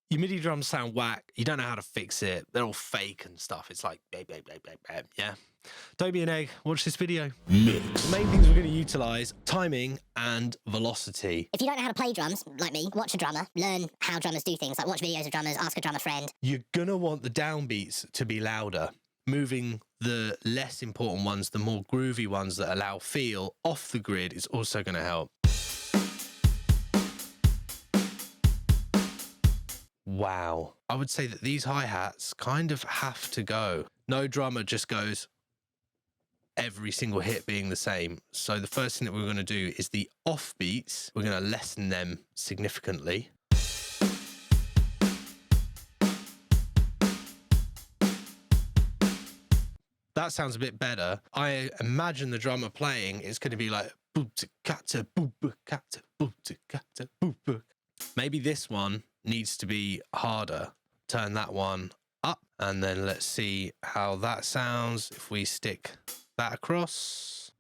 your MIDI drums sound whack, you don't know how to fix it, they're all fake and stuff. It's like, yeah. Don't be an egg, watch this video. Mix. The main things we're going to utilize: timing and velocity. If you don't know how to play drums, like me, watch a drummer, learn how drummers do things, like watch videos of drummers, ask a drummer friend. You're going to want the downbeats to be louder, moving the less important ones, the more groovy ones that allow feel off the grid is also going to help. Wow. I would say that these hi-hats kind of have to go. No drummer just goes every single hit being the same. So the first thing that we're going to do is the off beats. We're going to lessen them significantly. That sounds a bit better. I imagine the drummer playing is going to be like maybe this one needs to be harder. Turn that one up, and then let's see how that sounds if we stick that across.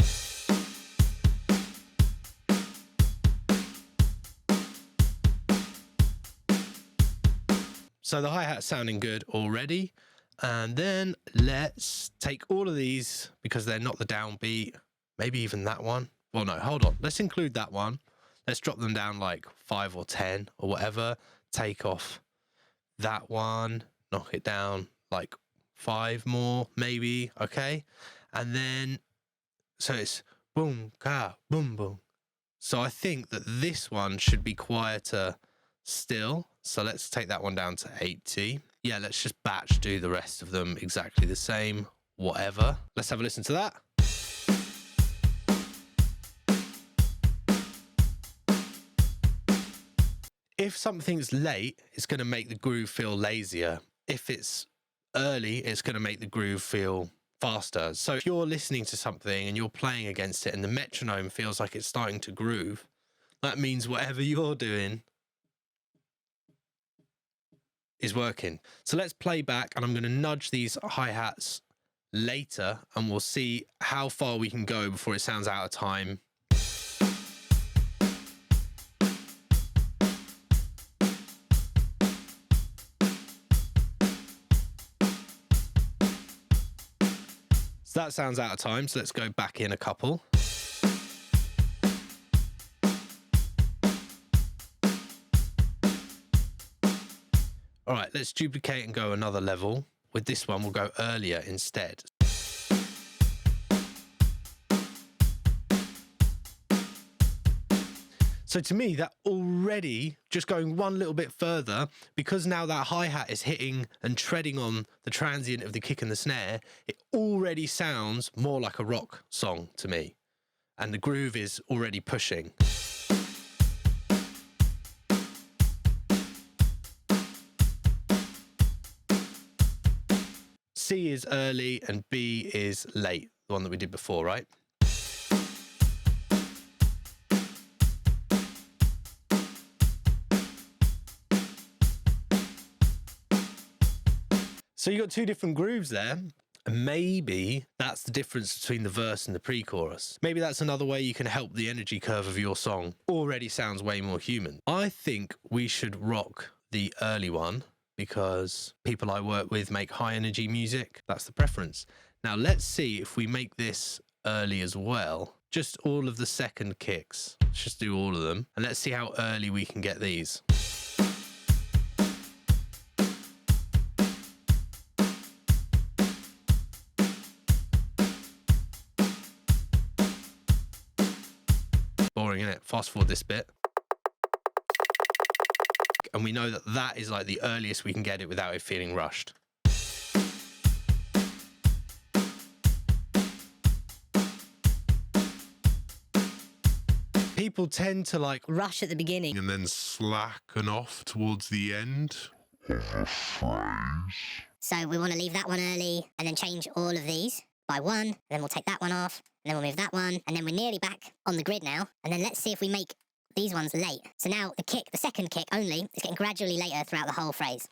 So the hi-hat's sounding good already. And then let's take all of these, because they're not the downbeat, maybe even that one. Well, no, hold on. Let's include that one. Let's drop them down like 5 or 10 or whatever. Take off that one, knock it down like 5 more, maybe. Okay. And then, so it's boom, ka, boom, boom. So I think that this one should be quieter still. So let's take that one down to 80. Yeah, let's just batch do the rest of them exactly the same, whatever. Let's have a listen to that. If something's late, it's going to make the groove feel lazier. If it's early, it's going to make the groove feel faster. So if you're listening to something and you're playing against it and the metronome feels like it's starting to groove, that means whatever you're doing is working. So let's play back, and I'm going to nudge these hi-hats later and we'll see how far we can go before it sounds out of time. So that sounds out of time, so let's go back in a couple. All right, let's duplicate and go another level. With this one, we'll go earlier instead. So to me, that already, just going one little bit further, because now that hi-hat is hitting and treading on the transient of the kick and the snare, it already sounds more like a rock song to me. And the groove is already pushing. C is early and B is late, the one that we did before, right? So you got 2 different grooves there. And maybe that's the difference between the verse and the pre-chorus. Maybe that's another way you can help the energy curve of your song. Already sounds way more human. I think we should rock the early one, because people I work with make high energy music. That's the preference. Now let's see if we make this early as well. Just all of the second kicks. Let's just do all of them. And let's see how early we can get these. Boring, isn't it? Fast forward this bit. And we know that that is like the earliest we can get it without it feeling rushed. People tend to like Rush at the beginning. And then slacken off towards the end of a phrase. So we want to leave that one early and then change all of these by 1. And then we'll take that one off. And then we'll move that one. And then we're nearly back on the grid now. And then let's see if we make these ones late. So now the kick, the second kick only, is getting gradually later throughout the whole phrase.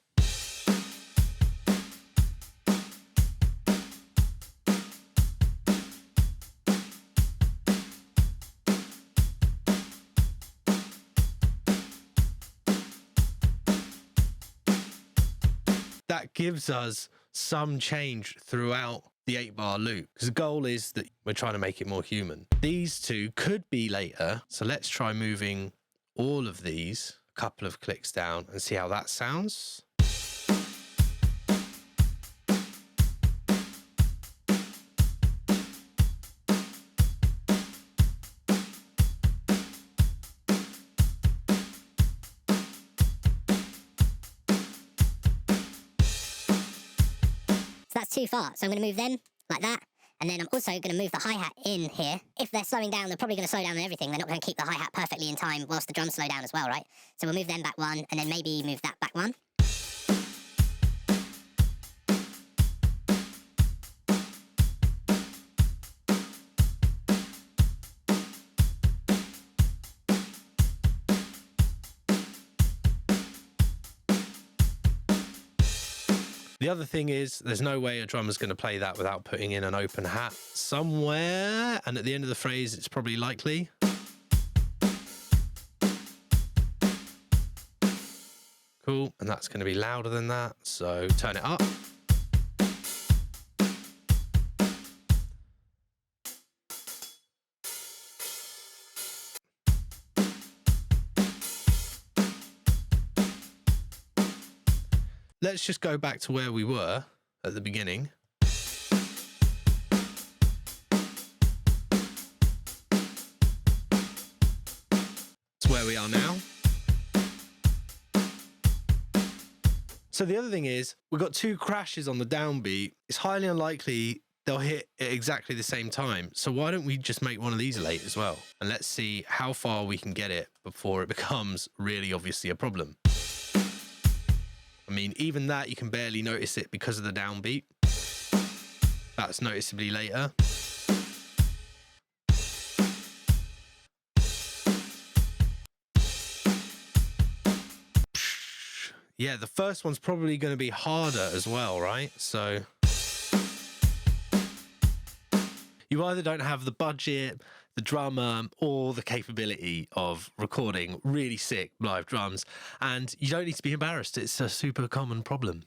that gives us some change throughout the 8-bar loop, because the goal is that we're trying to make it more human. These two could be later, so let's try moving all of these a couple of clicks down and see how that sounds. So that's too far. So I'm going to move them like that. And then I'm also going to move the hi-hat in here. If they're slowing down, they're probably going to slow down on everything. They're not going to keep the hi-hat perfectly in time whilst the drums slow down as well, right? So we'll move them back one, and then maybe move that back one. The other thing is, there's no way a drummer's going to play that without putting in an open hat somewhere. And at the end of the phrase, it's probably likely. Cool. And that's going to be louder than that. So turn it up. Let's just go back to where we were at the beginning. It's where we are now. So the other thing is, we've got two crashes on the downbeat. It's highly unlikely they'll hit at exactly the same time. So why don't we just make one of these late as well? And let's see how far we can get it before it becomes really obviously a problem. I mean, even that, you can barely notice it because of the downbeat. That's noticeably later. Yeah, the first one's probably going to be harder as well, right? So you either don't have the budget, the drummer, or the capability of recording really sick live drums, and you don't need to be embarrassed. It's a super common problem.